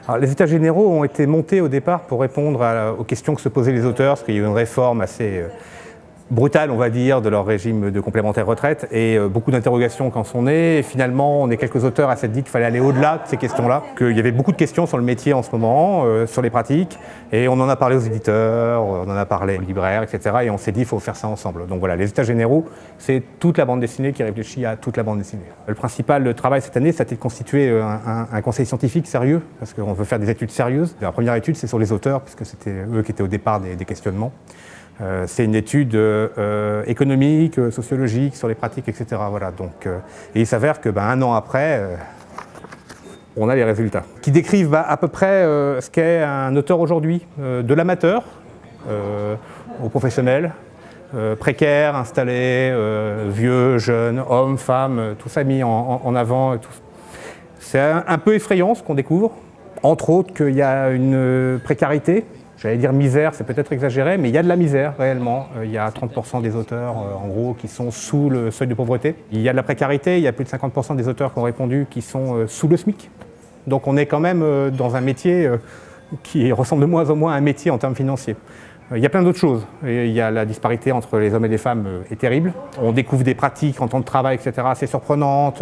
Alors, les états généraux ont été montés au départ pour répondre aux questions que se posaient les auteurs, parce qu'il y a eu une réforme assez brutale, on va dire, de leur régime de complémentaire retraite, et beaucoup d'interrogations qu'en sont nées. Et finalement, on est quelques auteurs à s'être dit qu'il fallait aller au-delà de ces questions-là, qu'il y avait beaucoup de questions sur le métier en ce moment, sur les pratiques, et on en a parlé aux éditeurs, on en a parlé aux libraires, etc. Et on s'est dit qu'il faut faire ça ensemble. Donc voilà, les états généraux, c'est toute la bande dessinée qui réfléchit à toute la bande dessinée. Le principal travail cette année, ça a été de constituer un conseil scientifique sérieux, parce qu'on veut faire des études sérieuses. La première étude, c'est sur les auteurs, puisque c'était eux qui étaient au départ des questionnements. C'est une étude économique, sociologique, sur les pratiques, etc. Voilà, donc, et il s'avère que un an après, on a les résultats, qui décrivent à peu près ce qu'est un auteur aujourd'hui, de l'amateur au professionnel, précaire, installé, vieux, jeune, homme, femme, tout ça mis en avant. C'est un peu effrayant ce qu'on découvre, entre autres qu'il y a une précarité. J'allais dire misère, c'est peut-être exagéré, mais il y a de la misère réellement. Il y a 30% des auteurs, en gros, qui sont sous le seuil de pauvreté. Il y a de la précarité, il y a plus de 50% des auteurs qui ont répondu qui sont sous le SMIC. Donc on est quand même dans un métier qui ressemble de moins en moins à un métier en termes financiers. Il y a plein d'autres choses. Il y a la disparité entre les hommes et les femmes est terrible. On découvre des pratiques en temps de travail, etc., assez surprenantes,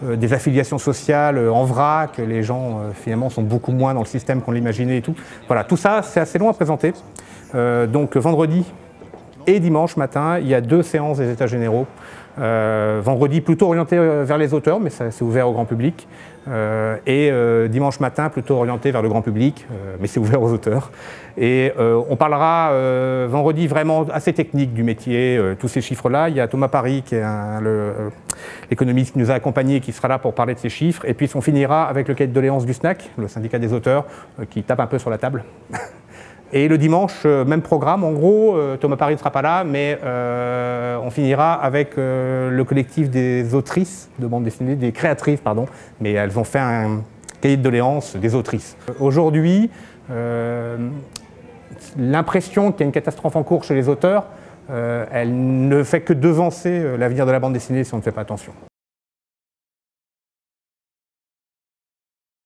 des affiliations sociales en vrac. Les gens, finalement, sont beaucoup moins dans le système qu'on l'imaginait et tout. Voilà, tout ça, c'est assez long à présenter. Donc, vendredi et dimanche matin, il y a 2 séances des états généraux. Vendredi, plutôt orienté vers les auteurs, mais c'est ouvert au grand public. Et dimanche matin, plutôt orienté vers le grand public, mais c'est ouvert aux auteurs. Et on parlera vendredi vraiment assez technique du métier, tous ces chiffres-là. Il y a Thomas Paris, qui est l'économiste qui nous a accompagnés, qui sera là pour parler de ces chiffres. Et puis on finira avec le cahier de doléances du SNAC, le syndicat des auteurs, qui tape un peu sur la table. Et le dimanche, même programme, en gros, Thomas Paris ne sera pas là, mais on finira avec le collectif des autrices de bande dessinée, des créatrices, pardon, mais elles ont fait un cahier de doléances des autrices. Aujourd'hui, l'impression qu'il y a une catastrophe en cours chez les auteurs, elle ne fait que devancer l'avenir de la bande dessinée si on ne fait pas attention.